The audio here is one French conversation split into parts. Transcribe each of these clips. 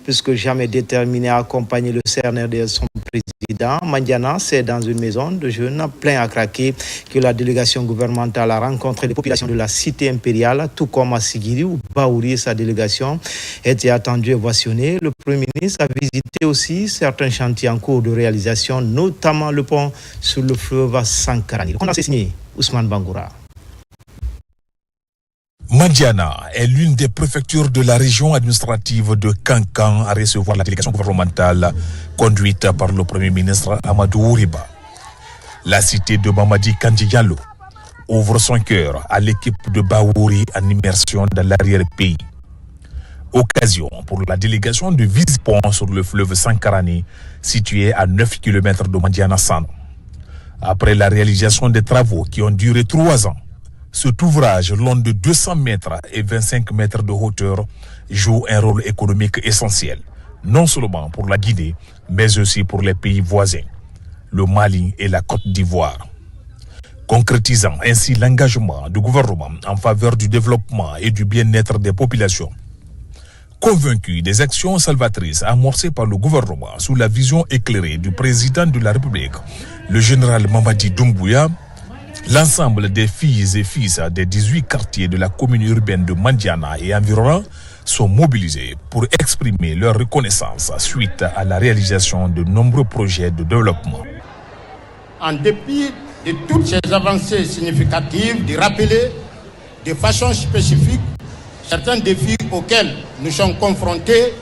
plus que jamais déterminé à accompagner le CNRD, son président. Mandiana, c'est dans une maison de jeunes plein à craquer que la délégation gouvernementale a rencontré les populations de la cité impériale, tout comme à Sigiri où Baouri, sa délégation, était attendue et ovationnée. Le Premier ministre a visité aussi certains chantiers en cours de réalisation, notamment le pont sur le fleuve Sankarani. On a signé Ousmane Bangoura. Mandiana est l'une des préfectures de la région administrative de Kankan à recevoir la délégation gouvernementale conduite par le Premier ministre Amadou Ouriba. La cité de Mamadi Kandji Diallo ouvre son cœur à l'équipe de Baouri en immersion dans l'arrière-pays. Occasion pour la délégation de visite-pont sur le fleuve Sankarani, situé à 9 km de Mandiana-Sano. Après la réalisation des travaux qui ont duré 3 ans, cet ouvrage long de 200 mètres et 25 mètres de hauteur joue un rôle économique essentiel, non seulement pour la Guinée, mais aussi pour les pays voisins, le Mali et la Côte d'Ivoire. Concrétisant ainsi l'engagement du gouvernement en faveur du développement et du bien-être des populations. Convaincu des actions salvatrices amorcées par le gouvernement sous la vision éclairée du président de la République, le général Mamadi Doumbouya, l'ensemble des filles et fils des 18 quartiers de la commune urbaine de Mandiana et environnants sont mobilisés pour exprimer leur reconnaissance suite à la réalisation de nombreux projets de développement. En dépit de toutes ces avancées significatives, de rappeler de façon spécifique certains défis auxquels nous sommes confrontés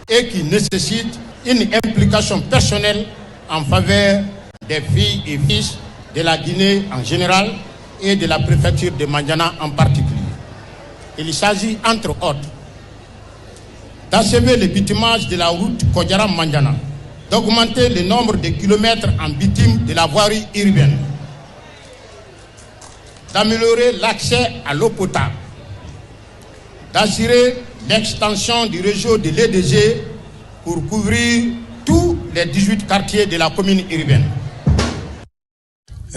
et qui nécessitent une implication personnelle en faveur des filles et fils de la Guinée en général et de la préfecture de Mandiana en particulier. Il s'agit, entre autres, d'achever le bitumage de la route Kodjara-Mandiana, d'augmenter le nombre de kilomètres en bitume de la voirie urbaine, d'améliorer l'accès à l'eau potable, d'assurer l'extension du réseau de l'EDG pour couvrir tous les 18 quartiers de la commune urbaine.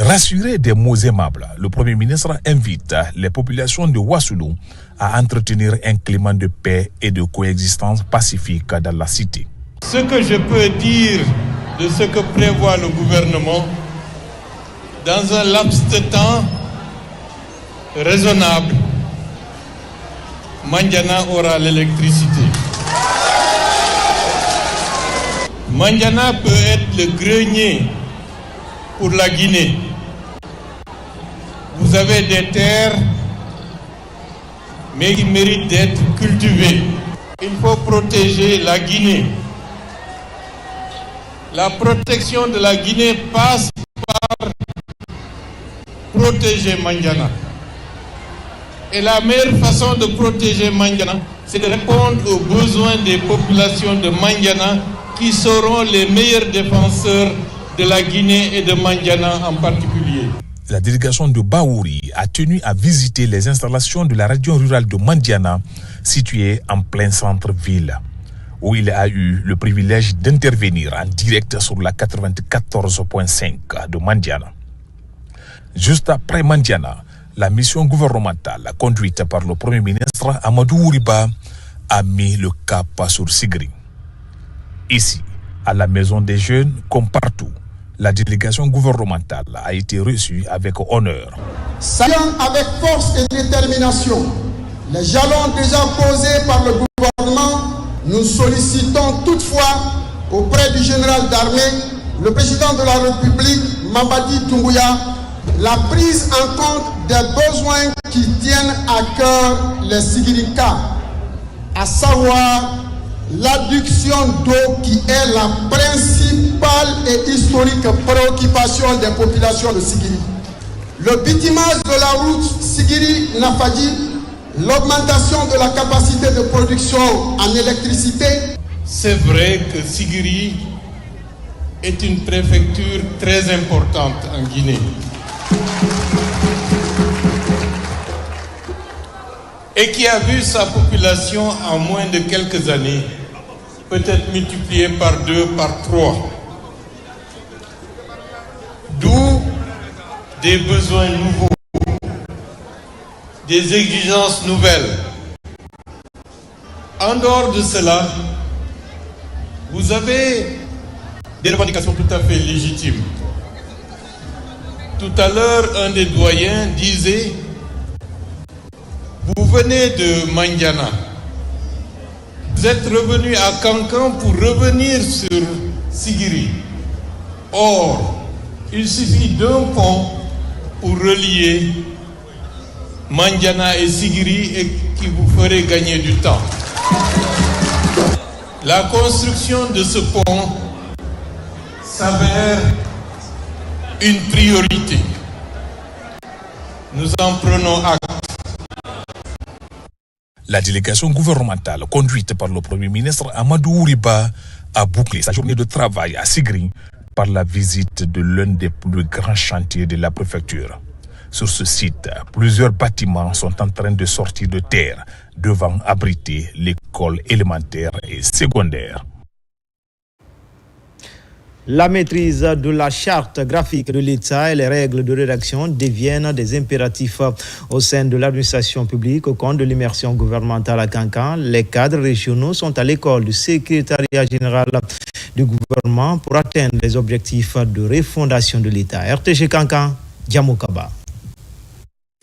Rassuré des mots aimables, le Premier ministre invite les populations de Ouassoulou à entretenir un climat de paix et de coexistence pacifique dans la cité. Ce que je peux dire de ce que prévoit le gouvernement, dans un laps de temps raisonnable, Mandiana aura l'électricité. Mandiana peut être le grenier pour la Guinée. Vous avez des terres, mais qui méritent d'être cultivées. Il faut protéger la Guinée. La protection de la Guinée passe par protéger Mandiana. Et la meilleure façon de protéger Mandiana, c'est de répondre aux besoins des populations de Mandiana qui seront les meilleurs défenseurs de la Guinée et de Mandiana en particulier. La délégation de Baouri a tenu à visiter les installations de la radio rurale de Mandiana, située en plein centre-ville, où il a eu le privilège d'intervenir en direct sur la 94.5 de Mandiana. Juste après Mandiana, la mission gouvernementale conduite par le Premier ministre Amadou Ouriba a mis le cap sur Sigiri. Ici, à la Maison des Jeunes, comme partout, la délégation gouvernementale a été reçue avec honneur. Saluant avec force et détermination les jalons déjà posés par le gouvernement, nous sollicitons toutefois auprès du général d'armée, le président de la République, Mamadi Doumbouya, la prise en compte des besoins qui tiennent à cœur les Sigirikas, à savoir l'adduction d'eau qui est la principale et historique préoccupation des populations de Sigiri. Le bitumage de la route Sigiri-Nafadji, l'augmentation de la capacité de production en électricité. C'est vrai que Sigiri est une préfecture très importante en Guinée. Et qui a vu sa population en moins de quelques années peut-être multipliée par 2, par 3. D'où des besoins nouveaux, des exigences nouvelles. En dehors de cela, Vous avez des revendications tout à fait légitimes. Tout à l'heure, un des doyens disait: vous venez de Mandiana, vous êtes revenu à Kankan pour revenir sur Sigiri. Or, il suffit d'un pont pour relier Mandiana et Sigiri et qui vous ferait gagner du temps. La construction de ce pont s'avère une priorité. Nous en prenons acte. La délégation gouvernementale conduite par le Premier ministre Amadou Ouriba a bouclé sa journée de travail à Sigiri par la visite de l'un des plus grands chantiers de la préfecture. Sur ce site, plusieurs bâtiments sont en train de sortir de terre, devant abriter l'école élémentaire et secondaire. La maîtrise de la charte graphique de l'État et les règles de rédaction deviennent des impératifs au sein de l'administration publique. Au compte de l'immersion gouvernementale à Kankan, les cadres régionaux sont à l'école du secrétariat général du gouvernement pour atteindre les objectifs de refondation de l'État. RTG Kankan, Djamokaba.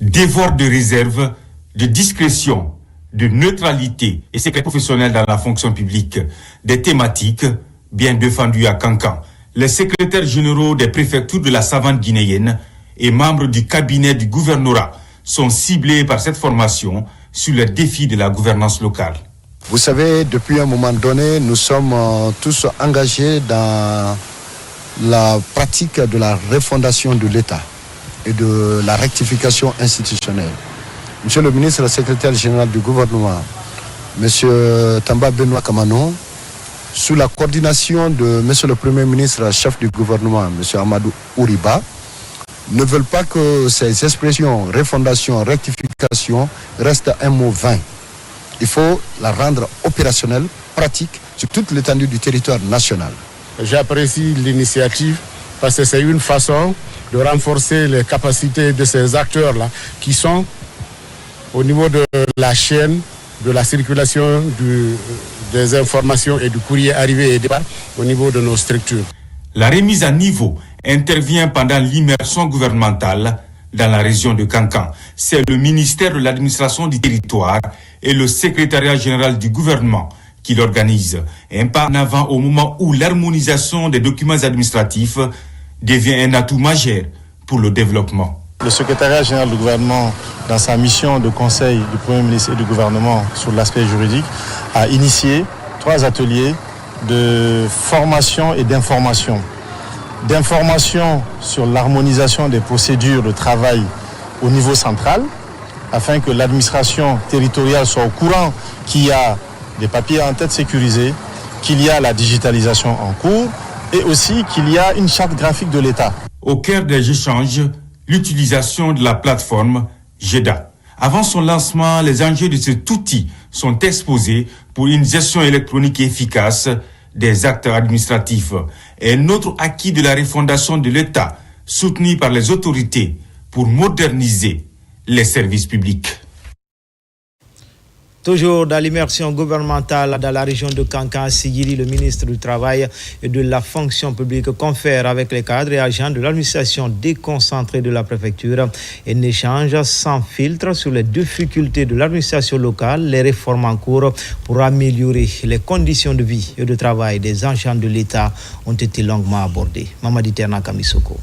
Devoir de réserve, de discrétion, de neutralité et secret professionnel dans la fonction publique, des thématiques bien défendues à Kankan. Les secrétaires généraux des préfectures de la savane guinéenne et membres du cabinet du gouvernorat sont ciblés par cette formation sur les défis de la gouvernance locale. Vous savez, depuis un moment donné, nous sommes tous engagés dans la pratique de la refondation de l'État et de la rectification institutionnelle. Monsieur le ministre, le secrétaire général du gouvernement, Monsieur Tamba Benoît Kamano, sous la coordination de Monsieur le Premier ministre, chef du gouvernement, Monsieur Amadou Ouriba, ne veulent pas que ces expressions refondation, rectification restent un mot vain. Il faut la rendre opérationnelle, pratique, sur toute l'étendue du territoire national. J'apprécie l'initiative parce que c'est une façon de renforcer les capacités de ces acteurs-là qui sont au niveau de la chaîne de la circulation des informations et du courrier arrivé et départ au niveau de nos structures. La remise à niveau intervient pendant l'immersion gouvernementale dans la région de Kankan. C'est le ministère de l'administration du territoire et le secrétariat général du gouvernement qui l'organise. Un pas en avant au moment où l'harmonisation des documents administratifs devient un atout majeur pour le développement. Le secrétariat général du gouvernement, dans sa mission de conseil du Premier ministre et du gouvernement sur l'aspect juridique, a initié 3 ateliers de formation et d'information. D'information sur l'harmonisation des procédures de travail au niveau central, afin que l'administration territoriale soit au courant qu'il y a des papiers en tête sécurisés, qu'il y a la digitalisation en cours et aussi qu'il y a une charte graphique de l'État. Au cœur des échanges, l'utilisation de la plateforme GEDA. Avant son lancement, les enjeux de cet outil sont exposés pour une gestion électronique efficace des actes administratifs. Un autre acquis de la refondation de l'État, soutenu par les autorités pour moderniser les services publics. Toujours dans l'immersion gouvernementale dans la région de Kankan, Sigiri, le ministre du Travail et de la fonction publique, confère avec les cadres et agents de l'administration déconcentrée de la préfecture un échange sans filtre sur les difficultés de l'administration locale, les réformes en cours pour améliorer les conditions de vie et de travail des agents de l'État ont été longuement abordées. Mamadi Terna Kamisoko.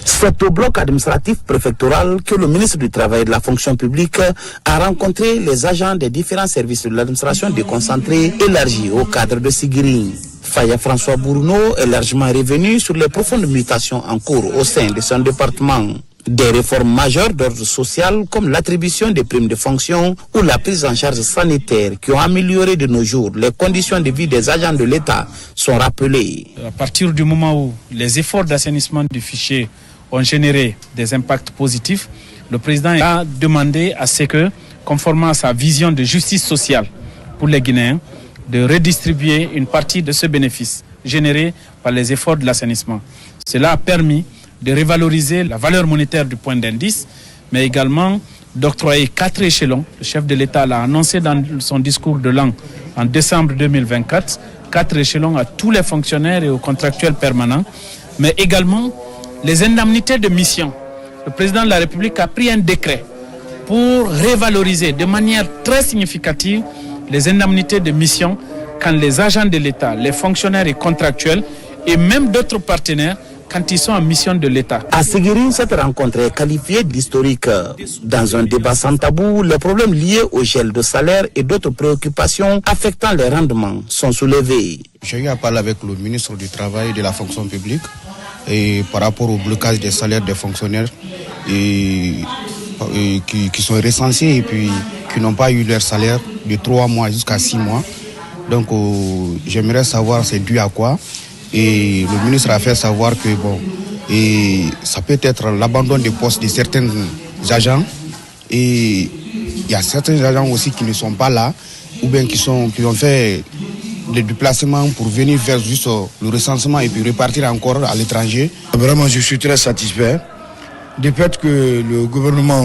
C'est au bloc administratif préfectoral que le ministre du Travail et de la fonction publique a rencontré les agents des différents services de l'administration déconcentrée élargie au cadre de Sigiri. Faya François Bourneau est largement revenu sur les profondes mutations en cours au sein de son département. Des réformes majeures d'ordre social comme l'attribution des primes de fonction ou la prise en charge sanitaire qui ont amélioré de nos jours les conditions de vie des agents de l'État sont rappelées. À partir du moment où les efforts d'assainissement du fichier ont généré des impacts positifs, le président a demandé à ce que, conformément à sa vision de justice sociale pour les Guinéens, de redistribuer une partie de ce bénéfice généré par les efforts de l'assainissement. Cela a permis de revaloriser la valeur monétaire du point d'indice, mais également d'octroyer 4 échelons. Le chef de l'État l'a annoncé dans son discours de l'an en décembre 2024, 4 échelons à tous les fonctionnaires et aux contractuels permanents, mais également les indemnités de mission. Le président de la République a pris un décret pour revaloriser de manière très significative les indemnités de mission quand les agents de l'État, les fonctionnaires et contractuels et même d'autres partenaires quand ils sont en mission de l'État. À Sigiri, cette rencontre est qualifiée d'historique. Dans un débat sans tabou, les problèmes liés au gel de salaire et d'autres préoccupations affectant les rendements sont soulevés. J'ai eu à parler avec le ministre du Travail et de la fonction publique et par rapport au blocage des salaires des fonctionnaires qui sont recensés et puis qui n'ont pas eu leur salaire de 3 mois jusqu'à 6 mois. Donc j'aimerais savoir c'est dû à quoi. Et le ministre a fait savoir que ça peut être l'abandon des postes de certains agents. Et il y a certains agents aussi qui ne sont pas là, ou bien qui ont fait des déplacements pour venir faire juste le recensement et puis repartir encore à l'étranger. Vraiment, je suis très satisfait du fait que le gouvernement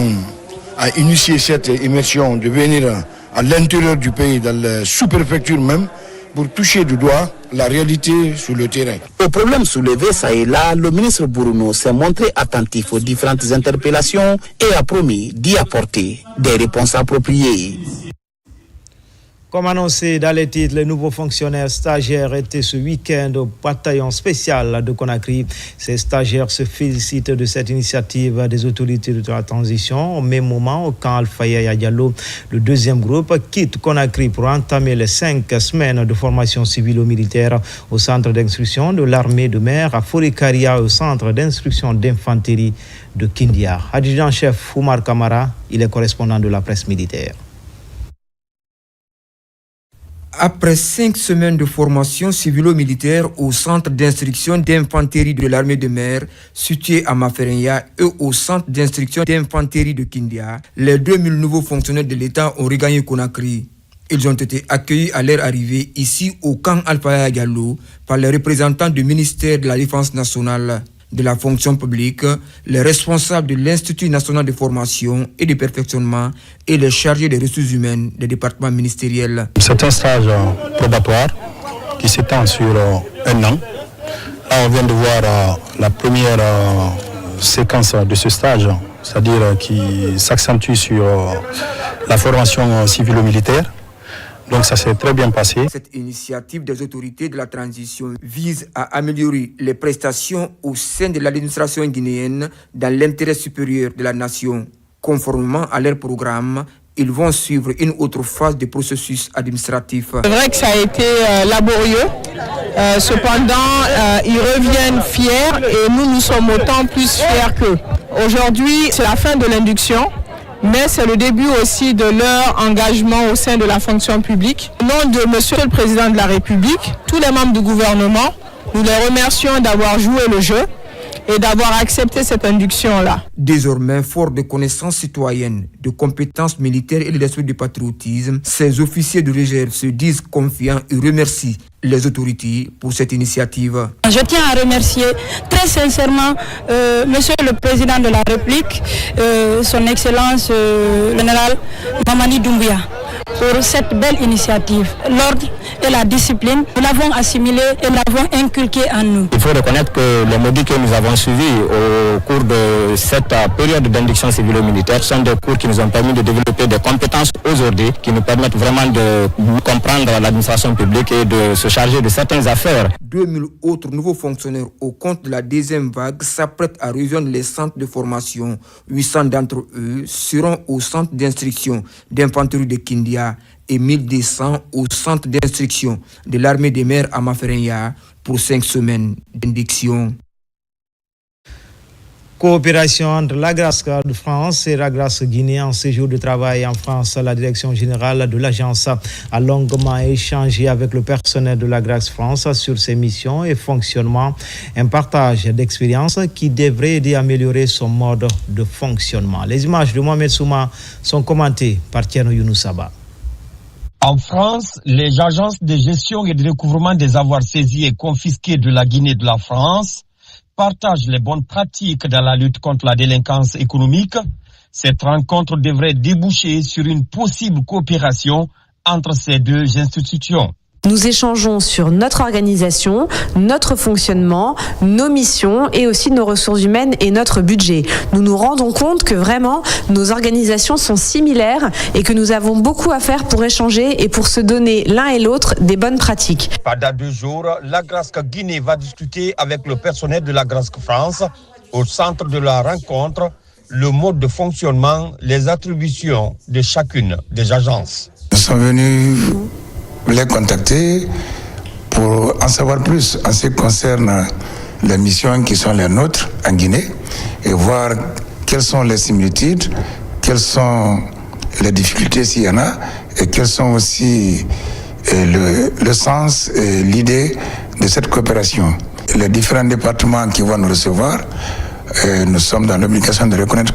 a initié cette immersion de venir à l'intérieur du pays, dans la sous-préfecture même, pour toucher du doigt la réalité sur le terrain. Au problème soulevé ça et là, le ministre Bruno s'est montré attentif aux différentes interpellations et a promis d'y apporter des réponses appropriées. Comme annoncé dans les titres, les nouveaux fonctionnaires stagiaires étaient ce week-end au bataillon spécial de Conakry. Ces stagiaires se félicitent de cette initiative des autorités de la transition. Au même moment, au camp Alpha Yaya Diallo, le deuxième groupe quitte Conakry pour entamer les 5 semaines de formation civilo-militaire au centre d'instruction de l'armée de mer à Forikaria, au centre d'instruction d'infanterie de Kindia. Adjudant-chef Oumar Kamara, il est correspondant de la presse militaire. Après 5 semaines de formation civilo-militaire au centre d'instruction d'infanterie de l'armée de mer situé à Maferenya et au centre d'instruction d'infanterie de Kindia, les 2000 nouveaux fonctionnaires de l'État ont regagné Conakry. Ils ont été accueillis à leur arrivée ici au camp Alpha Yaya Diallo par les représentants du ministère de la Défense nationale, de la fonction publique, les responsables de l'Institut national de formation et de perfectionnement et les chargés des ressources humaines des départements ministériels. C'est un stage probatoire qui s'étend sur 1 an. Là, on vient de voir la première séquence de ce stage, c'est-à-dire qui s'accentue sur la formation civilo-militaire. Donc ça s'est très bien passé. Cette initiative des autorités de la transition vise à améliorer les prestations au sein de l'administration guinéenne dans l'intérêt supérieur de la nation. Conformément à leur programme, ils vont suivre une autre phase du processus administratif. C'est vrai que ça a été laborieux. Cependant, ils reviennent fiers et nous sommes autant plus fiers qu'eux. Aujourd'hui, c'est la fin de l'induction. Mais c'est le début aussi de leur engagement au sein de la fonction publique. Au nom de Monsieur le Président de la République, tous les membres du gouvernement, nous les remercions d'avoir joué le jeu et d'avoir accepté cette induction-là. Désormais, fort de connaissances citoyennes, de compétences militaires et de l'esprit de patriotisme, ces officiers de réserve se disent confiants et remercient les autorités pour cette initiative. Je tiens à remercier très sincèrement Monsieur le Président de la République, son Excellence le général Mamadi Doumbouya, pour cette belle initiative. L'ordre et la discipline, nous l'avons assimilé et l'avons inculqué en nous. Il faut reconnaître que les modules que nous avons suivis au cours de cette période d'induction civilo-militaire sont des cours qui nous ont permis de développer des compétences aujourd'hui qui nous permettent vraiment de comprendre l'administration publique et de se charger de certaines affaires. 2000 autres nouveaux fonctionnaires au compte de la deuxième vague s'apprêtent à rejoindre les centres de formation. 800 d'entre eux seront au centre d'instruction d'infanterie de Kindia et 1200 au centre d'instruction de l'armée des mers à Maferenya pour 5 semaines d'induction. Coopération entre l'Agrace de France et l'Agrace Guinée en séjour de travail en France. La direction générale de l'agence a longuement échangé avec le personnel de l'Agrace France sur ses missions et fonctionnement. Un partage d'expériences qui devrait aider à améliorer son mode de fonctionnement. Les images de Mohamed Souma sont commentées par Tiano Younoussaba. En France, les agences de gestion et de recouvrement des avoirs saisis et confisqués de la Guinée et de la France partagent les bonnes pratiques dans la lutte contre la délinquance économique. Cette rencontre devrait déboucher sur une possible coopération entre ces deux institutions. Nous échangeons sur notre organisation, notre fonctionnement, nos missions et aussi nos ressources humaines et notre budget. Nous nous rendons compte que vraiment nos organisations sont similaires et que nous avons beaucoup à faire pour échanger et pour se donner l'un et l'autre des bonnes pratiques. Pendant 2 jours, l'Agrasc Guinée va discuter avec le personnel de l'Agrasc France au centre de la rencontre le mode de fonctionnement, les attributions de chacune des agences. Nous sommes venus les contacter pour en savoir plus en ce qui concerne les missions qui sont les nôtres en Guinée et voir quelles sont les similitudes, quelles sont les difficultés s'il y en a et quels sont aussi le sens et l'idée de cette coopération. Les différents départements qui vont nous recevoir, nous sommes dans l'obligation de reconnaître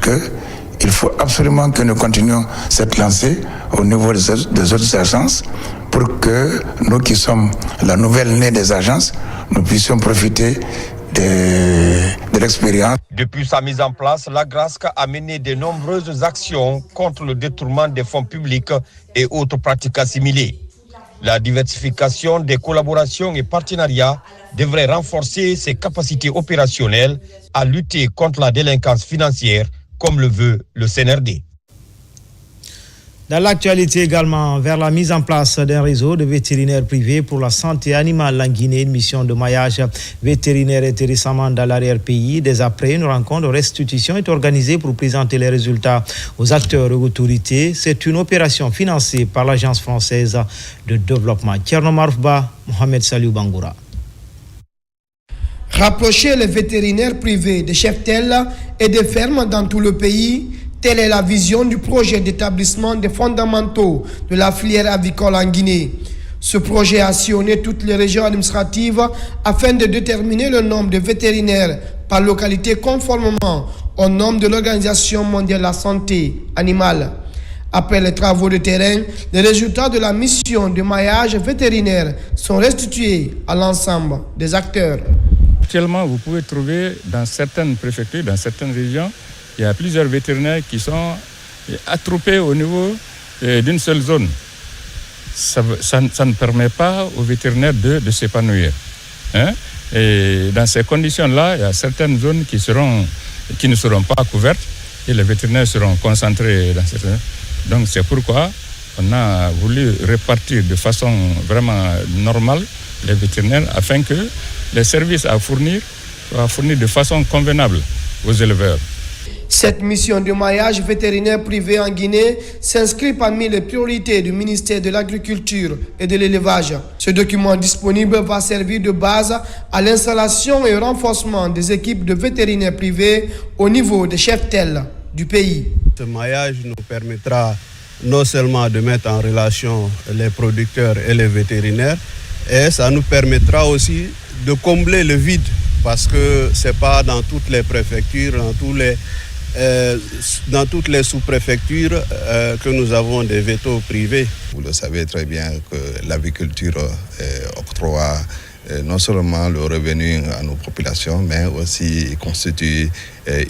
qu'il faut absolument que nous continuions cette lancée au niveau des autres agences pour que nous qui sommes la nouvelle née des agences, nous puissions profiter de l'expérience. Depuis sa mise en place, l'Agrasc a mené de nombreuses actions contre le détournement des fonds publics et autres pratiques assimilées. La diversification des collaborations et partenariats devrait renforcer ses capacités opérationnelles à lutter contre la délinquance financière, comme le veut le CNRD. Dans l'actualité également, vers la mise en place d'un réseau de vétérinaires privés pour la santé animale en Guinée, une mission de maillage vétérinaire était récemment dans l'arrière-pays. Dès après, une rencontre de restitution est organisée pour présenter les résultats aux acteurs et autorités. C'est une opération financée par l'Agence française de développement. Tcherno Marfba, Mohamed Saliou Bangoura. Rapprocher les vétérinaires privés des cheptels et des fermes dans tout le pays, telle est la vision du projet d'établissement des fondamentaux de la filière avicole en Guinée. Ce projet a sillonné toutes les régions administratives afin de déterminer le nombre de vétérinaires par localité conformément au nombre de l'Organisation mondiale de la santé animale. Après les travaux de terrain, les résultats de la mission de maillage vétérinaire sont restitués à l'ensemble des acteurs. Actuellement, vous pouvez trouver dans certaines préfectures, dans certaines régions, il y a plusieurs vétérinaires qui sont attroupés au niveau d'une seule zone. Ça ne permet pas aux vétérinaires de s'épanouir. Et dans ces conditions-là, il y a certaines zones qui ne seront pas couvertes et les vétérinaires seront concentrés dans certaines. Donc c'est pourquoi on a voulu répartir de façon vraiment normale les vétérinaires afin que les services à fournir soient fournis de façon convenable aux éleveurs. Cette mission de maillage vétérinaire privé en Guinée s'inscrit parmi les priorités du ministère de l'Agriculture et de l'Élevage. Ce document disponible va servir de base à l'installation et au renforcement des équipes de vétérinaires privés au niveau des cheptels du pays. Ce maillage nous permettra non seulement de mettre en relation les producteurs et les vétérinaires, et ça nous permettra aussi de combler le vide, parce que ce n'est pas dans toutes les préfectures, dans toutes les sous-préfectures que nous avons des vétos privés. Vous le savez très bien que l'aviculture octroie non seulement le revenu à nos populations, mais aussi constitue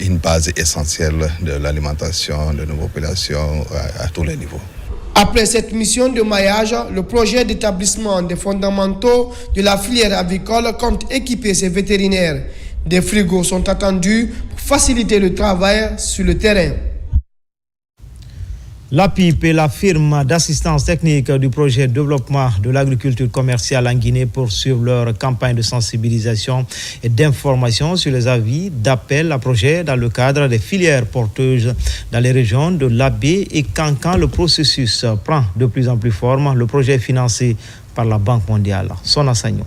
une base essentielle de l'alimentation de nos populations à tous les niveaux. Après cette mission de maillage, le projet d'établissement des fondamentaux de la filière avicole compte équiper ses vétérinaires. Des frigos sont attendus pour faciliter le travail sur le terrain. La PIP et la firme d'assistance technique du projet de développement de l'agriculture commerciale en Guinée poursuivent leur campagne de sensibilisation et d'information sur les avis d'appel à projet dans le cadre des filières porteuses dans les régions de Labé et Kankan. Le processus prend de plus en plus forme. Le projet est financé par la Banque mondiale. Sona Sagnon.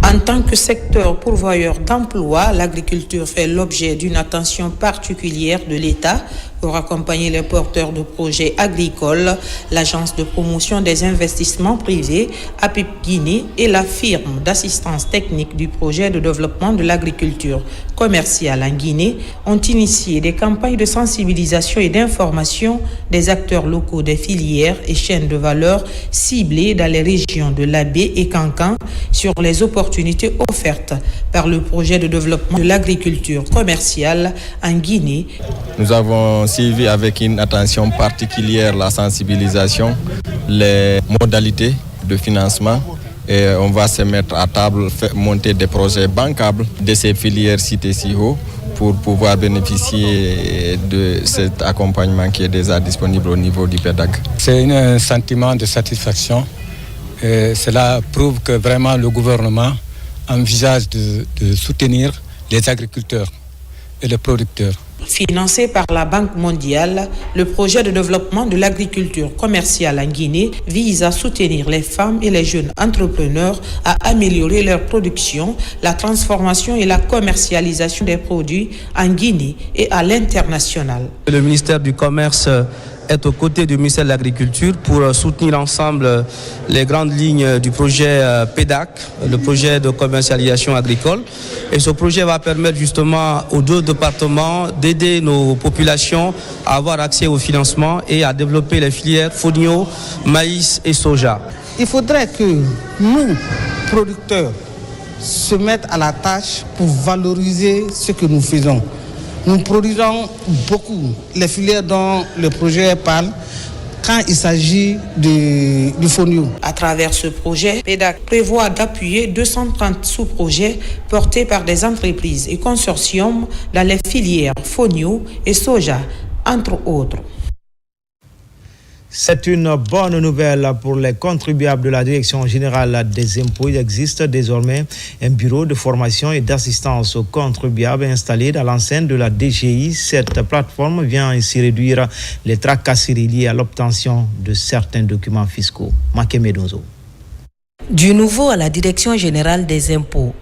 En tant que secteur pourvoyeur d'emplois, l'agriculture fait l'objet d'une attention particulière de l'État pour accompagner les porteurs de projets agricoles. L'agence de promotion des investissements privés, APIP Guinée, et la firme d'assistance technique du projet de développement de l'agriculture commerciale en Guinée ont initié des campagnes de sensibilisation et d'information des acteurs locaux des filières et chaînes de valeur ciblées dans les régions de Labé et Kankan sur les opportunités offertes par le projet de développement de l'agriculture commerciale en Guinée. Nous avons suivi avec une attention particulière la sensibilisation, les modalités de financement. Et on va se mettre à table, monter des projets bancables de ces filières citées si haut pour pouvoir bénéficier de cet accompagnement qui est déjà disponible au niveau du PEDAG. C'est un sentiment de satisfaction. Et cela prouve que vraiment le gouvernement envisage de soutenir les agriculteurs et les producteurs. Financé par la Banque mondiale, le projet de développement de l'agriculture commerciale en Guinée vise à soutenir les femmes et les jeunes entrepreneurs à améliorer leur production, la transformation et la commercialisation des produits en Guinée et à l'international. Le ministère du Commerce est aux côtés du ministère de l'Agriculture pour soutenir ensemble les grandes lignes du projet PEDAC, le projet de commercialisation agricole. Et ce projet va permettre justement aux deux départements d'aider nos populations à avoir accès au financement et à développer les filières fonio, maïs et soja. Il faudrait que nous, producteurs, se mettent à la tâche pour valoriser ce que nous faisons. Nous produisons beaucoup les filières dont le projet parle quand il s'agit du fonio. À travers ce projet, PEDAC prévoit d'appuyer 230 sous-projets portés par des entreprises et consortiums dans les filières fonio et soja, entre autres. C'est une bonne nouvelle pour les contribuables de la Direction générale des impôts. Il existe désormais un bureau de formation et d'assistance aux contribuables installé dans l'enceinte de la DGI. Cette plateforme vient ainsi réduire les tracasseries liées à l'obtention de certains documents fiscaux. Makeme Donzo. Du nouveau à la Direction générale des impôts,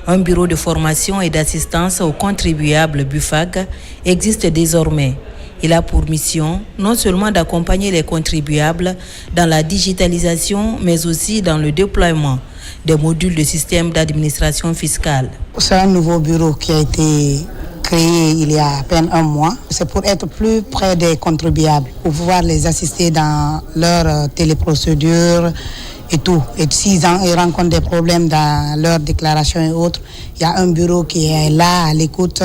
un bureau de formation et d'assistance aux contribuables BUFAG existe désormais. Il a pour mission non seulement d'accompagner les contribuables dans la digitalisation, mais aussi dans le déploiement des modules de système d'administration fiscale. C'est un nouveau bureau qui a été créé il y a à peine un mois. C'est pour être plus près des contribuables, pour pouvoir les assister dans leur téléprocédure et tout. Et s'ils rencontrent des problèmes dans leur déclaration et autres, il y a un bureau qui est là à l'écoute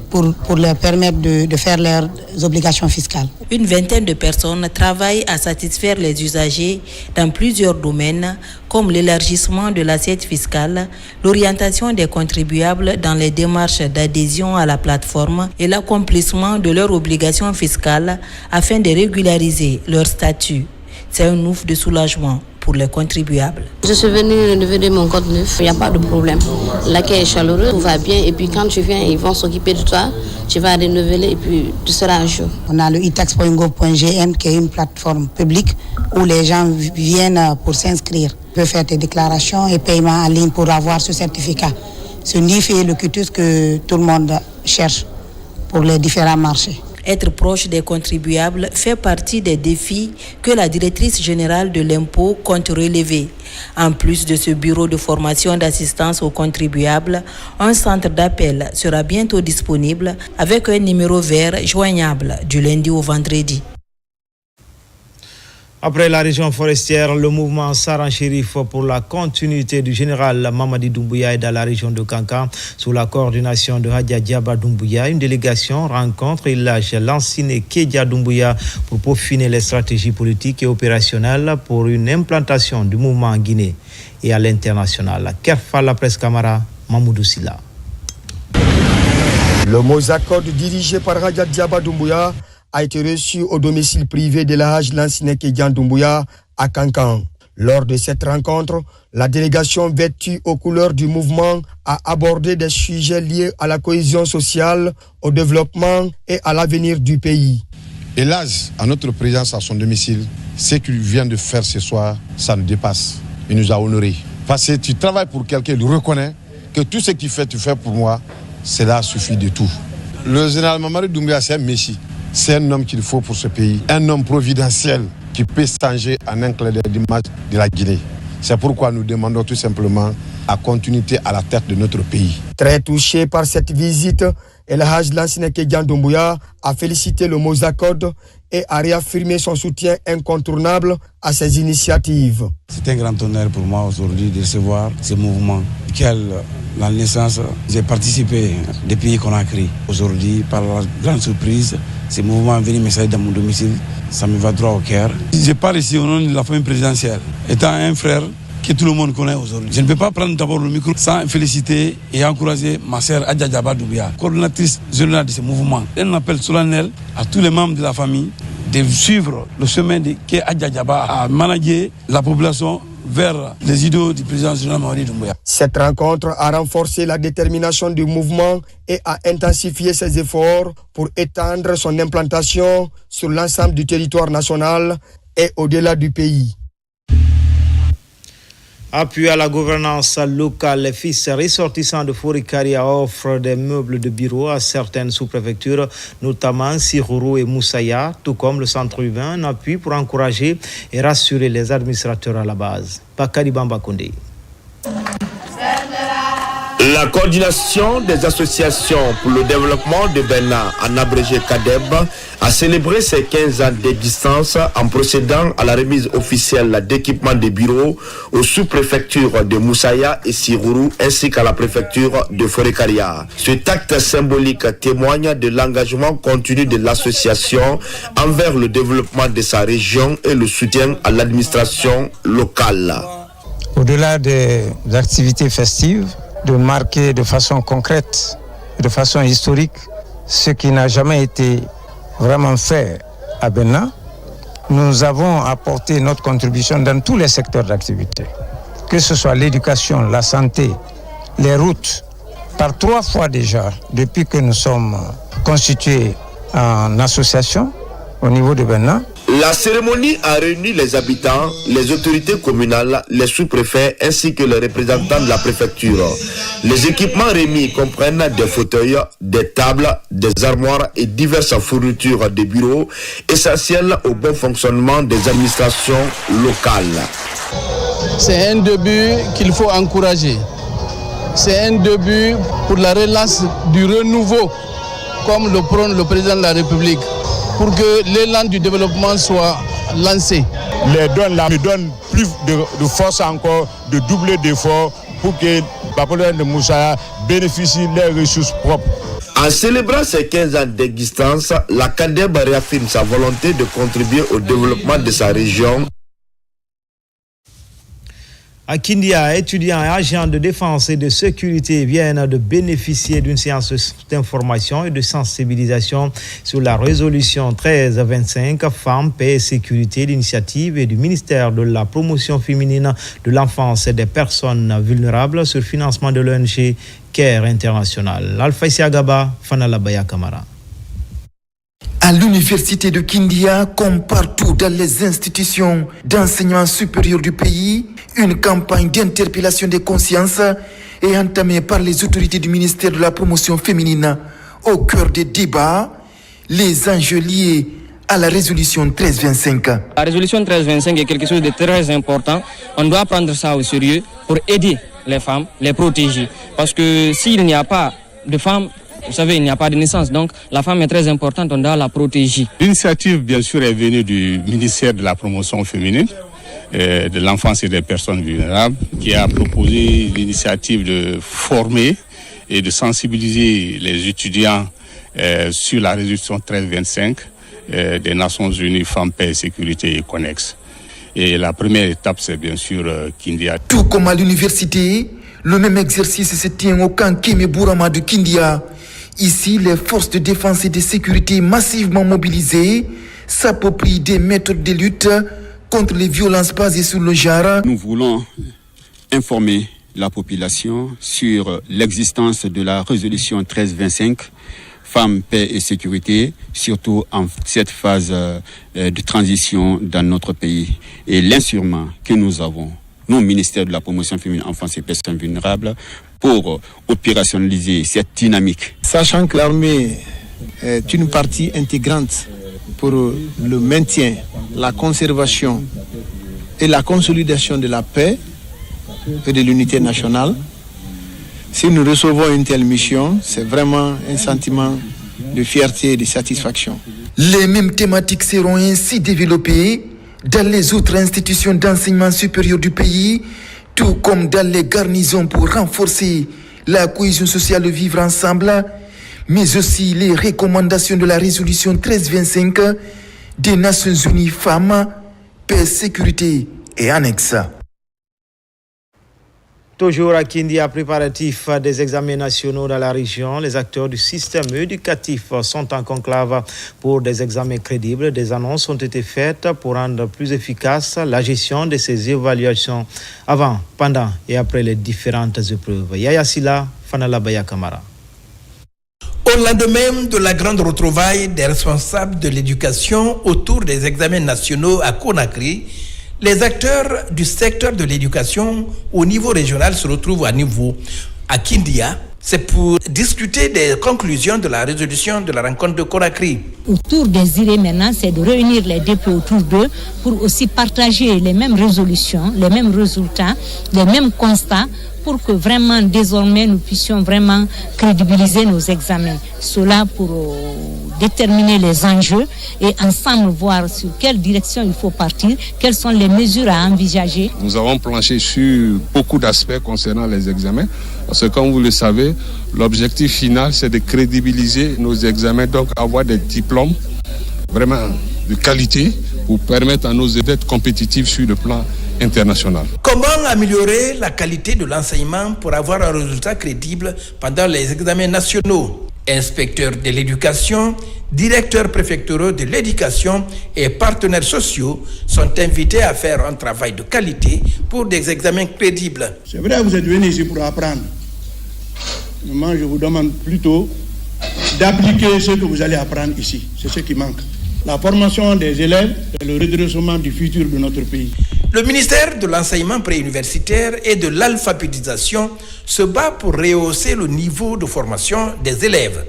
pour leur permettre de faire leurs obligations fiscales. Une vingtaine de personnes travaillent à satisfaire les usagers dans plusieurs domaines, comme l'élargissement de l'assiette fiscale, l'orientation des contribuables dans les démarches d'adhésion à la plateforme et l'accomplissement de leurs obligations fiscales afin de régulariser leur statut. C'est un ouf de soulagement pour les contribuables. Je suis venue renouveler mon code neuf, il n'y a pas de problème. L'accueil est chaleureux, tout va bien et puis quand tu viens, ils vont s'occuper de toi, tu vas renouveler et puis tu seras à jour. On a le itax.gov.gm qui est une plateforme publique où les gens viennent pour s'inscrire. Tu peux faire tes déclarations et paiements en ligne pour avoir ce certificat. Ce NIF est le cutus que tout le monde cherche pour les différents marchés. Être proche des contribuables fait partie des défis que la directrice générale de l'impôt compte relever. En plus de ce bureau de formation d'assistance aux contribuables, un centre d'appel sera bientôt disponible avec un numéro vert joignable du lundi au vendredi. Après la région forestière, le mouvement Saran-Chérif pour la continuité du général Mamadi Doumbouya est dans la région de Kankan sous la coordination de Hadja Diaba Doumbouya. Une délégation rencontre et lâche Lansine Kédia Doumbouya pour peaufiner les stratégies politiques et opérationnelles pour une implantation du mouvement en Guinée et à l'international. Kerfa la presse Camara, Mamoudou Silla. Le Mozakod dirigé par Hadja Diaba Doumbouya a été reçu au domicile privé de la Haj Lansine Kédian Doumbouya à Kankan. Lors de cette rencontre, la délégation vêtue aux couleurs du mouvement a abordé des sujets liés à la cohésion sociale, au développement et à l'avenir du pays. Hélas, à notre présence à son domicile, ce qu'il vient de faire ce soir, ça nous dépasse. Il nous a honorés. Parce que tu travailles pour quelqu'un, il reconnaît que tout ce qu'il fait, tu fais pour moi, cela suffit de tout. Le général Mamadi Doumbouya, c'est un messie. C'est un homme qu'il faut pour ce pays, un homme providentiel qui peut changer en un clin d'image de la Guinée. C'est pourquoi nous demandons tout simplement la continuité à la tête de notre pays. Très touché par cette visite, El Hadj Lansine Kédian Doumbouya a félicité le Mozakod et a réaffirmé son soutien incontournable à ses initiatives. C'est un grand honneur pour moi aujourd'hui de recevoir ce mouvement. La naissance, j'ai participé depuis qu'on a créé. Aujourd'hui, par la grande surprise, ce mouvement est venu m'installer dans mon domicile. Ça me va droit au cœur. Je parle ici au nom de la famille présidentielle. étant un frère que tout le monde connaît aujourd'hui. Je ne peux pas prendre d'abord le micro sans féliciter et encourager ma sœur Adja Djaba Doumbouya, coordinatrice générale de ce mouvement. Un appel solennel à tous les membres de la famille de suivre le chemin que Adja Djaba a managé la population vers les idéaux du président général Mamadi Doumbouya. Cette rencontre a renforcé la détermination du mouvement et a intensifié ses efforts pour étendre son implantation sur l'ensemble du territoire national et au-delà du pays. Appui à la gouvernance locale, les fils ressortissants de Forikaria offrent des meubles de bureau à certaines sous-préfectures, notamment Sirourou et Moussaïa, tout comme le centre urbain, un appui pour encourager et rassurer les administrateurs à la base. Bakari Bamba Koundé. La coordination des associations pour le développement de Benna, en abrégé CADEB, a célébré ses 15 ans d'existence en procédant à la remise officielle d'équipements de bureaux aux sous-préfectures de Moussaïa et Sirourou ainsi qu'à la préfecture de Forikaria. Cet acte symbolique témoigne de l'engagement continu de l'association envers le développement de sa région et le soutien à l'administration locale. Au-delà des activités festives, de marquer de façon concrète, de façon historique, ce qui n'a jamais été vraiment fait à Benna, nous avons apporté notre contribution dans tous les secteurs d'activité, que ce soit l'éducation, la santé, les routes, par 3 fois déjà, depuis que nous sommes constitués en association au niveau de Benna. La cérémonie a réuni les habitants, les autorités communales, les sous-préfets ainsi que les représentants de la préfecture. Les équipements remis comprennent des fauteuils, des tables, des armoires et diverses fournitures de bureaux essentielles au bon fonctionnement des administrations locales. C'est un début qu'il faut encourager. C'est un début pour la relance du renouveau, comme le prône le président de la République, pour que l'élan du développement soit lancé. Les dons là me donnent plus de force encore, de doubler d'efforts pour que la population de Moussaïa bénéficie des ressources propres. En célébrant ses 15 ans d'existence, la CADEB réaffirme sa volonté de contribuer au développement de sa région. À Kindia, étudiants et agents de défense et de sécurité viennent de bénéficier d'une séance d'information et de sensibilisation sur la résolution 1325 Femmes, Paix et Sécurité, l'initiative et du ministère de la Promotion féminine de l'enfance et des personnes vulnérables sur financement de l'ONG CARE International. Alpha Isiagaba, Fanalabaya Kamara. À l'université de Kindia, comme partout dans les institutions d'enseignement supérieur du pays, une campagne d'interpellation des consciences est entamée par les autorités du ministère de la Promotion féminine. Au cœur des débats, les enjeux liés à la résolution 1325. La résolution 1325 est quelque chose de très important. On doit prendre ça au sérieux pour aider les femmes, les protéger. Parce que s'il n'y a pas de femmes, vous savez, il n'y a pas de naissance, donc la femme est très importante, on doit la protéger. L'initiative, bien sûr, est venue du ministère de la Promotion féminine, de l'enfance et des personnes vulnérables, qui a proposé l'initiative de former et de sensibiliser les étudiants sur la résolution 1325 des Nations Unies, Femmes, Paix et Sécurité et Connexe. Et la première étape, c'est bien sûr Kindia. Tout comme à l'université, le même exercice se tient au camp Kémé Bourama de Kindia. Ici, les forces de défense et de sécurité massivement mobilisées s'approprient des méthodes de lutte contre les violences basées sur le genre. Nous voulons informer la population sur l'existence de la résolution 1325, Femmes, Paix et Sécurité, surtout en cette phase de transition dans notre pays. Et l'instrument que nous avons, nous, ministère de la Promotion féminine, enfance et personnes vulnérables, pour opérationnaliser cette dynamique. Sachant que l'armée est une partie intégrante pour le maintien, la conservation et la consolidation de la paix et de l'unité nationale, si nous recevons une telle mission, c'est vraiment un sentiment de fierté et de satisfaction. Les mêmes thématiques seront ainsi développées dans les autres institutions d'enseignement supérieur du pays, tout comme dans les garnisons pour renforcer la cohésion sociale de vivre ensemble, mais aussi les recommandations de la résolution 1325 des Nations Unies Femmes, Paix, Sécurité et annexes. Toujours à Kindia, préparatifs des examens nationaux dans la région, les acteurs du système éducatif sont en conclave pour des examens crédibles. Des annonces ont été faites pour rendre plus efficace la gestion de ces évaluations avant, pendant et après les différentes épreuves. Yaya Silla, Fanala Baya Kamara. Au lendemain de la grande retrouvaille des responsables de l'éducation autour des examens nationaux à Conakry, les acteurs du secteur de l'éducation au niveau régional se retrouvent à Kindia. C'est pour discuter des conclusions de la résolution de la rencontre de Conakry. Autour des idées maintenant, c'est de réunir les députés autour d'eux pour aussi partager les mêmes résolutions, les mêmes résultats, les mêmes constats, pour que vraiment désormais nous puissions vraiment crédibiliser nos examens. Cela pour déterminer les enjeux et ensemble voir sur quelle direction il faut partir, quelles sont les mesures à envisager. Nous avons planché sur beaucoup d'aspects concernant les examens, parce que comme vous le savez, l'objectif final c'est de crédibiliser nos examens, donc avoir des diplômes vraiment de qualité pour permettre à nos élèves d'être compétitifs sur le plan international. Comment améliorer la qualité de l'enseignement pour avoir un résultat crédible pendant les examens nationaux? Inspecteurs de l'éducation, directeurs préfectoraux de l'éducation et partenaires sociaux sont invités à faire un travail de qualité pour des examens crédibles. C'est vrai, vous êtes venus ici pour apprendre. Moi, je vous demande plutôt d'appliquer ce que vous allez apprendre ici. C'est ce qui manque. La formation des élèves et le redressement du futur de notre pays. Le ministère de l'enseignement préuniversitaire et de l'alphabétisation se bat pour rehausser le niveau de formation des élèves.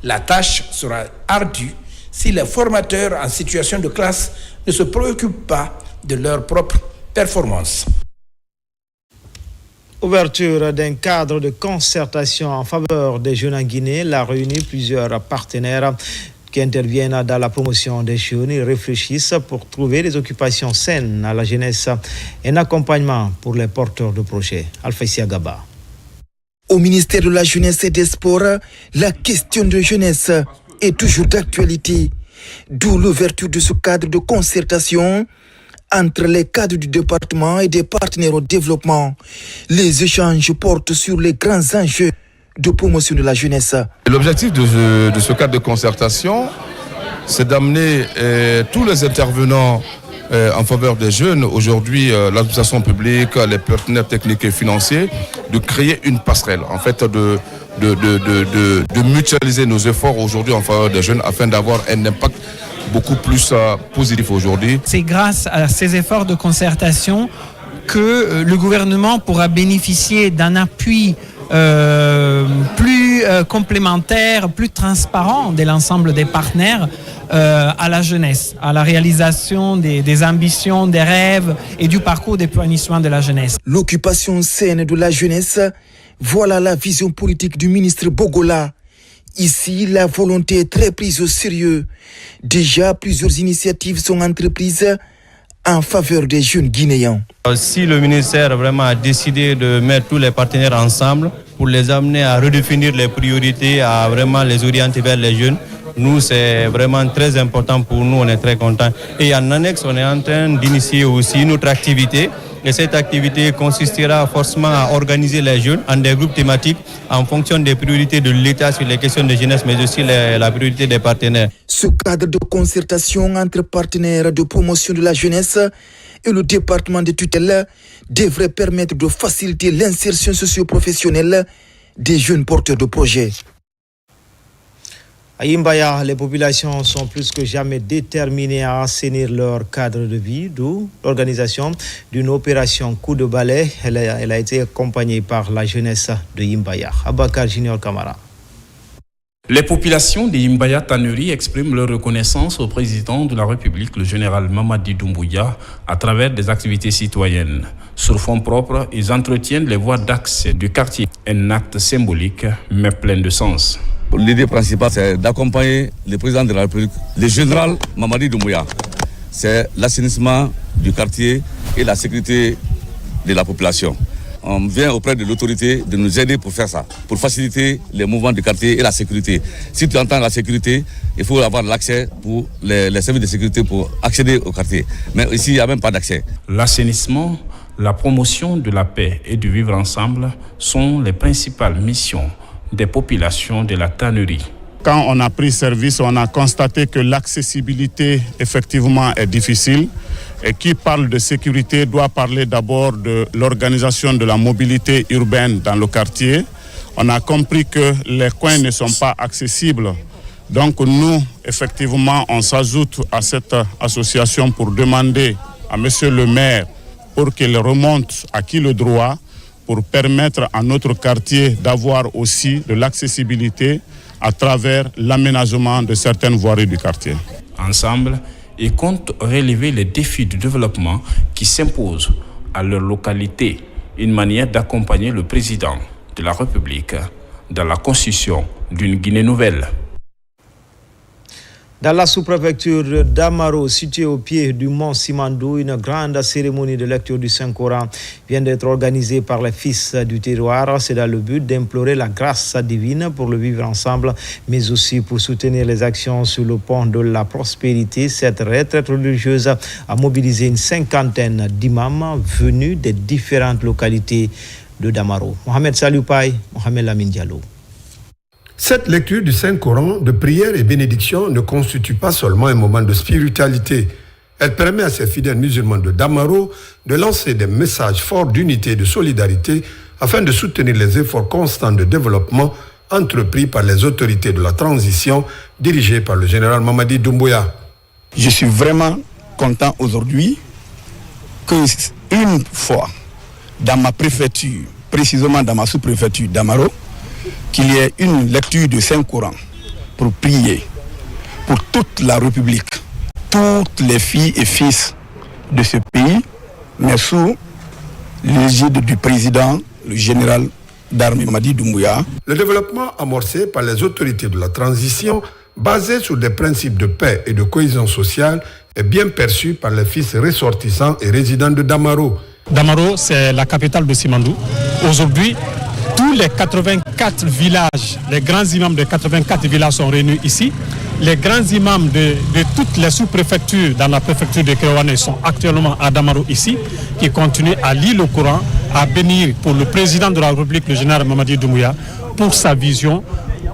La tâche sera ardue si les formateurs en situation de classe ne se préoccupent pas de leur propre performance. Ouverture d'un cadre de concertation en faveur des jeunes en Guinée, la réunit plusieurs partenaires qui interviennent dans la promotion des jeunes. Ils réfléchissent pour trouver des occupations saines à la jeunesse et un accompagnement pour les porteurs de projets. Alphaïsia Gaba. Au ministère de la Jeunesse et des Sports, la question de jeunesse est toujours d'actualité, d'où l'ouverture de ce cadre de concertation entre les cadres du département et des partenaires au développement. Les échanges portent sur les grands enjeux de promotion de la jeunesse. L'objectif de ce cadre de concertation, c'est d'amener tous les intervenants en faveur des jeunes, aujourd'hui l'administration publique, les partenaires techniques et financiers, de créer une passerelle, en fait de mutualiser nos efforts aujourd'hui en faveur des jeunes afin d'avoir un impact beaucoup plus positif aujourd'hui. C'est grâce à ces efforts de concertation que le gouvernement pourra bénéficier d'un appui plus complémentaire, plus transparent de l'ensemble des partenaires à la jeunesse, à la réalisation des ambitions, des rêves et du parcours d'épanouissement de la jeunesse. L'occupation saine de la jeunesse, voilà la vision politique du ministre Bogola. Ici, la volonté est très prise au sérieux. Déjà, plusieurs initiatives sont entreprises en faveur des jeunes Guinéens. Si le ministère vraiment a décidé de mettre tous les partenaires ensemble pour les amener à redéfinir les priorités, à vraiment les orienter vers les jeunes, nous, c'est vraiment très important pour nous, on est très contents. Et en annexe, on est en train d'initier aussi une autre activité. Et cette activité consistera forcément à organiser les jeunes en des groupes thématiques en fonction des priorités de l'État sur les questions de jeunesse, mais aussi la priorité des partenaires. Ce cadre de concertation entre partenaires de promotion de la jeunesse et le département de tutelle devrait permettre de faciliter l'insertion socio-professionnelle des jeunes porteurs de projets. À Imbaya, les populations sont plus que jamais déterminées à assainir leur cadre de vie, d'où l'organisation d'une opération coup de balai. Elle a été accompagnée par la jeunesse de Imbaya. Abakar Junior Kamara. Les populations de Imbaya Tannerie expriment leur reconnaissance au président de la République, le général Mamadi Doumbouya, à travers des activités citoyennes. Sur fonds propres, ils entretiennent les voies d'accès du quartier. Un acte symbolique, mais plein de sens. L'idée principale, c'est d'accompagner le président de la République, le général Mamadi Doumbouya. C'est l'assainissement du quartier et la sécurité de la population. on vient auprès de l'autorité de nous aider pour faire ça, pour faciliter les mouvements du quartier et la sécurité. Si tu entends la sécurité, il faut avoir l'accès pour les services de sécurité pour accéder au quartier. Mais ici, il n'y a même pas d'accès. L'assainissement, la promotion de la paix et du vivre ensemble sont les principales missions des populations de la tannerie. Quand on a pris service, on a constaté que l'accessibilité effectivement est difficile. Et qui parle de sécurité doit parler d'abord de l'organisation de la mobilité urbaine dans le quartier. On a compris que les coins ne sont pas accessibles. Donc nous, effectivement, on s'ajoute à cette association pour demander à monsieur le maire pour qu'il remonte à qui le droit pour permettre à notre quartier d'avoir aussi de l'accessibilité à travers l'aménagement de certaines voiries du quartier. Ensemble, ils comptent relever les défis du développement qui s'imposent à leur localité, une manière d'accompagner le président de la République dans la construction d'une Guinée nouvelle. Dans la sous-préfecture d'Amaro, située au pied du mont Simandou, une grande cérémonie de lecture du Saint-Coran vient d'être organisée par les fils du terroir. C'est dans le but d'implorer la grâce divine pour le vivre ensemble, mais aussi pour soutenir les actions sur le pont de la prospérité. Cette retraite religieuse a mobilisé une cinquantaine d'imams venus des différentes localités de Damaro. Mohamed Salioupaï, Mohamed Lamine Diallo. Cette lecture du Saint-Coran de prière et bénédiction ne constitue pas seulement un moment de spiritualité. Elle permet à ces fidèles musulmans de Damaro de lancer des messages forts d'unité et de solidarité afin de soutenir les efforts constants de développement entrepris par les autorités de la transition dirigées par le général Mamadi Doumbouya. Je suis vraiment content aujourd'hui que une fois dans ma préfecture, précisément dans ma sous-préfecture d'Amaro, qu'il y ait une lecture du Saint-Coran pour prier pour toute la République, toutes les filles et fils de ce pays, mais sous l'égide du président, le général d'armée Mamadi Doumbouya. Le développement amorcé par les autorités de la transition, basé sur des principes de paix et de cohésion sociale, est bien perçu par les fils ressortissants et résidents de Damaro. Damaro, c'est la capitale de Simandou. Aujourd'hui, tous les 84 villages, les grands imams de 84 villages sont réunis ici. Les grands imams de toutes les sous-préfectures dans la préfecture de Kéouané sont actuellement à Damaro ici, qui continuent à lire le Coran, à bénir pour le président de la République, le général Mamadi Doumbouya, pour sa vision,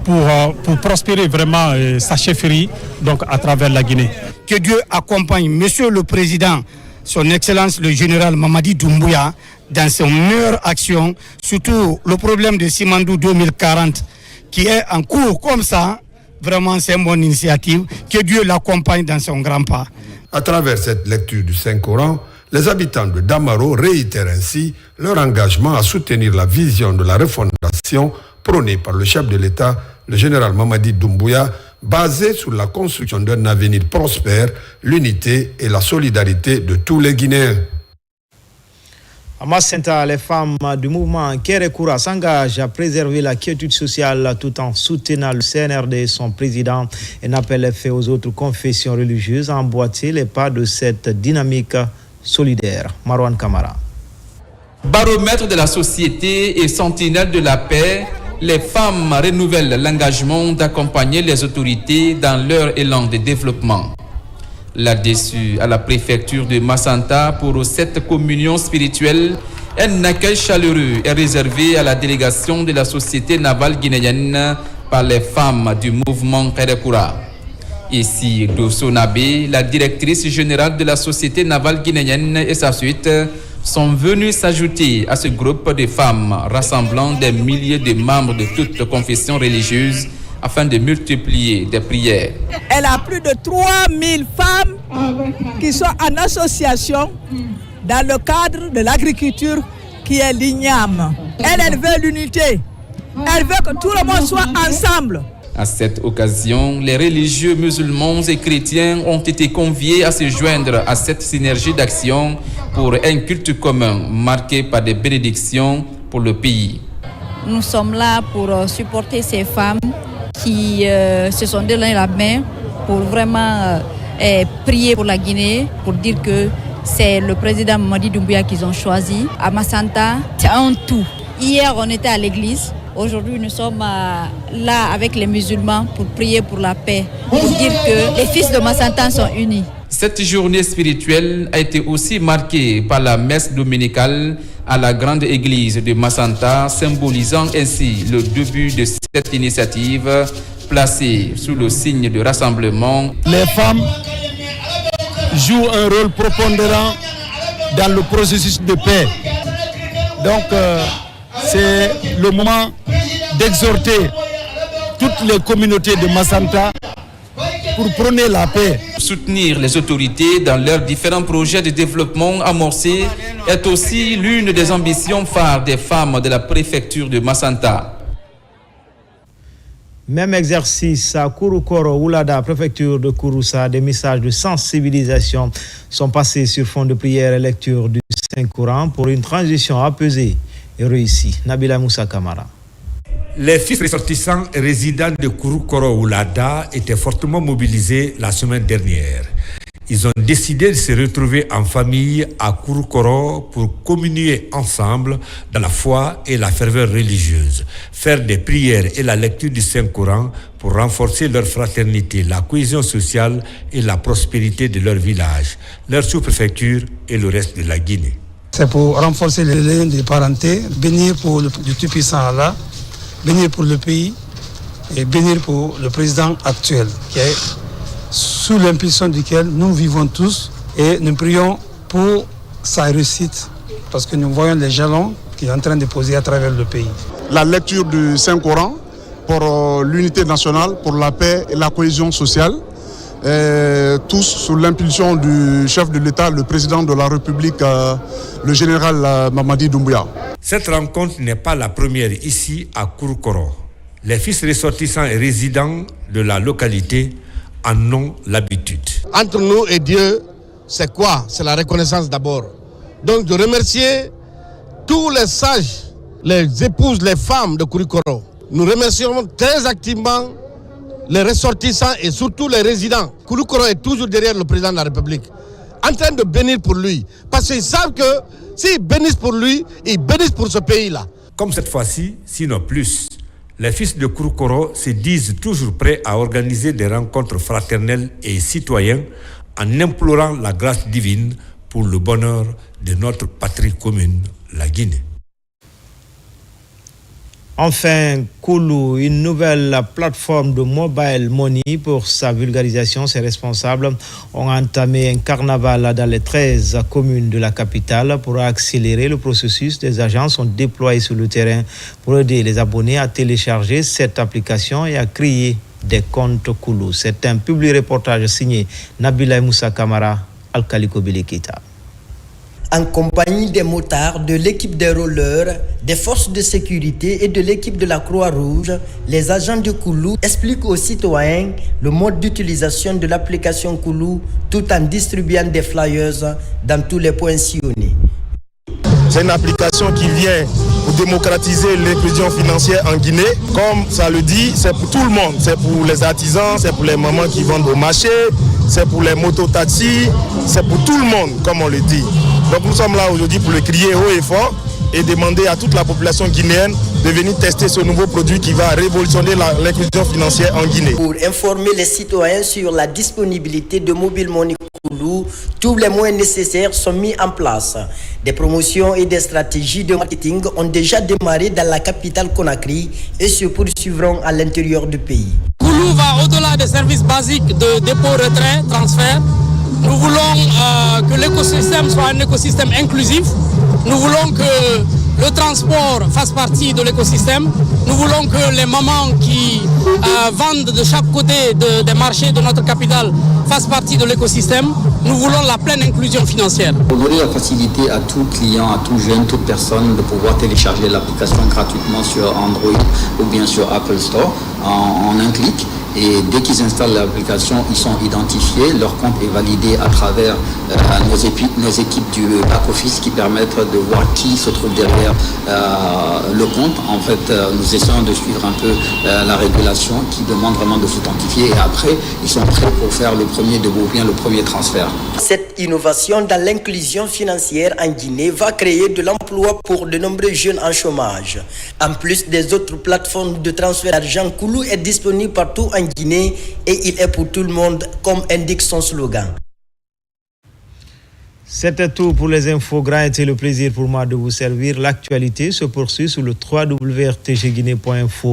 pour prospérer vraiment sa chefferie donc à travers la Guinée. Que Dieu accompagne Monsieur le Président, son Excellence le général Mamadi Doumbouya, dans ses meilleures actions, surtout le problème de Simandou 2040 qui est en cours comme ça. Vraiment, c'est une bonne initiative. Que Dieu l'accompagne dans son grand pas. À travers cette lecture du Saint-Coran, les habitants de Damaro réitèrent ainsi leur engagement à soutenir la vision de la refondation prônée par le chef de l'État, le général Mamadi Doumbouya, basée sur la construction d'un avenir prospère, l'unité et la solidarité de tous les Guinéens. À Macenta, les femmes du mouvement Kérékoura s'engagent à préserver la quiétude sociale tout en soutenant le CNRD et son président. Un appel est fait aux autres confessions religieuses à emboîter les pas de cette dynamique solidaire. Marwan Kamara. Baromètre de la société et sentinelle de la paix, les femmes renouvellent l'engagement d'accompagner les autorités dans leur élan de développement. Là-dessus, à la préfecture de Macenta, pour cette communion spirituelle, un accueil chaleureux est réservé à la délégation de la société navale guinéenne par les femmes du mouvement Kérékoura. Ici, Dosso Nabé, la directrice générale de la société navale guinéenne et sa suite sont venus s'ajouter à ce groupe de femmes rassemblant des milliers de membres de toutes confessions religieuses afin de multiplier des prières. Elle a plus de 3000 femmes qui sont en association dans le cadre de l'agriculture qui est l'IGNAM. Elle veut l'unité. Elle veut que tout le monde soit ensemble. À cette occasion, les religieux musulmans et chrétiens ont été conviés à se joindre à cette synergie d'action pour un culte commun marqué par des bénédictions pour le pays. Nous sommes là pour supporter ces femmes qui se sont donné la main pour vraiment prier pour la Guinée, pour dire que c'est le président Mamadi Doumbouya qu'ils ont choisi. À Massanta, c'est un tout. Hier, on était à l'église. Aujourd'hui, nous sommes là avec les musulmans pour prier pour la paix, pour dire que les fils de Massanta sont unis. Cette journée spirituelle a été aussi marquée par la messe dominicale à la grande église de Massanta, symbolisant ainsi le début de cette initiative placée sous le signe de rassemblement. Les femmes jouent un rôle prépondérant dans le processus de paix. Donc, c'est le moment d'exhorter toutes les communautés de Massanta pour prôner la paix. Soutenir les autorités dans leurs différents projets de développement amorcés est aussi l'une des ambitions phares des femmes de la préfecture de Massanta. Même exercice à Kouroukoro, Oulada, préfecture de Kouroussa, des messages de sensibilisation sont passés sur fond de prière et lecture du Saint-Coran pour une transition apaisée et réussie. Nabila Moussa Kamara. Les fils ressortissants et résidents de Kouroukoro Oulada étaient fortement mobilisés la semaine dernière. Ils ont décidé de se retrouver en famille à Kouroukoro pour communier ensemble dans la foi et la ferveur religieuse, faire des prières et la lecture du Saint-Coran pour renforcer leur fraternité, la cohésion sociale et la prospérité de leur village, leur sous-préfecture et le reste de la Guinée. C'est pour renforcer les liens de parenté, bénir pour le Tout-Puissant Allah, bénir pour le pays et bénir pour le président actuel, qui est sous l'impulsion duquel nous vivons tous et nous prions pour sa réussite parce que nous voyons les jalons qu'il est en train de poser à travers le pays. La lecture du Saint-Coran pour l'unité nationale, pour la paix et la cohésion sociale, tous sous l'impulsion du chef de l'État, le président de la République, le général Mamadi Doumbouya. Cette rencontre n'est pas la première ici à Kouroukoro. Les fils ressortissants et résidents de la localité en ont l'habitude. Entre nous et Dieu, c'est quoi? C'est la reconnaissance d'abord. Donc de remercier tous les sages, les épouses, les femmes de Kouroukoro. Nous remercions très activement les ressortissants et surtout les résidents. Kouroukoro est toujours derrière le président de la République, en train de bénir pour lui. Parce qu'ils savent que s'ils bénissent pour lui, ils bénissent pour ce pays-là. Comme cette fois-ci, sinon plus, les fils de Kouroukoro se disent toujours prêts à organiser des rencontres fraternelles et citoyennes en implorant la grâce divine pour le bonheur de notre patrie commune, la Guinée. Enfin, Koulou, une nouvelle plateforme de mobile money pour sa vulgarisation. Ses responsables ont entamé un carnaval dans les 13 communes de la capitale pour accélérer le processus. Des agents sont déployés sur le terrain pour aider les abonnés à télécharger cette application et à créer des comptes Koulou. C'est un public reportage signé Nabila Moussa Kamara, Alkaliko Bilikita. En compagnie des motards, de l'équipe des rollers, des forces de sécurité et de l'équipe de la Croix-Rouge, les agents de Koulou expliquent aux citoyens le mode d'utilisation de l'application Koulou tout en distribuant des flyers dans tous les points sillonnés. C'est une application qui vient pour démocratiser l'inclusion financière en Guinée. Comme ça le dit, c'est pour tout le monde. C'est pour les artisans, c'est pour les mamans qui vendent au marché, c'est pour les mototaxis, c'est pour tout le monde, comme on le dit. Donc nous sommes là aujourd'hui pour le crier haut et fort et demander à toute la population guinéenne de venir tester ce nouveau produit qui va révolutionner l'inclusion financière en Guinée. Pour informer les citoyens sur la disponibilité de Mobile Money Koulou, tous les moyens nécessaires sont mis en place. Des promotions et des stratégies de marketing ont déjà démarré dans la capitale Conakry et se poursuivront à l'intérieur du pays. Koulou va au-delà des services basiques de dépôt, retrait, transfert. Nous voulons que l'écosystème soit un écosystème inclusif. Nous voulons que le transport fasse partie de l'écosystème. Nous voulons que les mamans qui vendent de chaque côté des marchés de notre capitale fassent partie de l'écosystème. Nous voulons la pleine inclusion financière. Pour donner la facilité à tout client, à tout jeune, toute personne de pouvoir télécharger l'application gratuitement sur Android ou bien sur Apple Store en un clic Et dès qu'ils installent l'application, ils sont identifiés, leur compte est validé à travers nos équipes du back-office qui permettent de voir qui se trouve derrière le compte. En fait, nous essayons de suivre un peu la régulation qui demande vraiment de s'identifier et après, ils sont prêts pour faire le premier début, bien le premier transfert. Cette innovation dans l'inclusion financière en Guinée va créer de l'emploi pour de nombreux jeunes en chômage. En plus des autres plateformes de transfert d'argent, Koulou est disponible partout en Guinée et il est pour tout le monde, comme indique son slogan. C'était tout pour les infos. Grand était le plaisir pour moi de vous servir. L'actualité se poursuit sur le www.rtgguinée.info.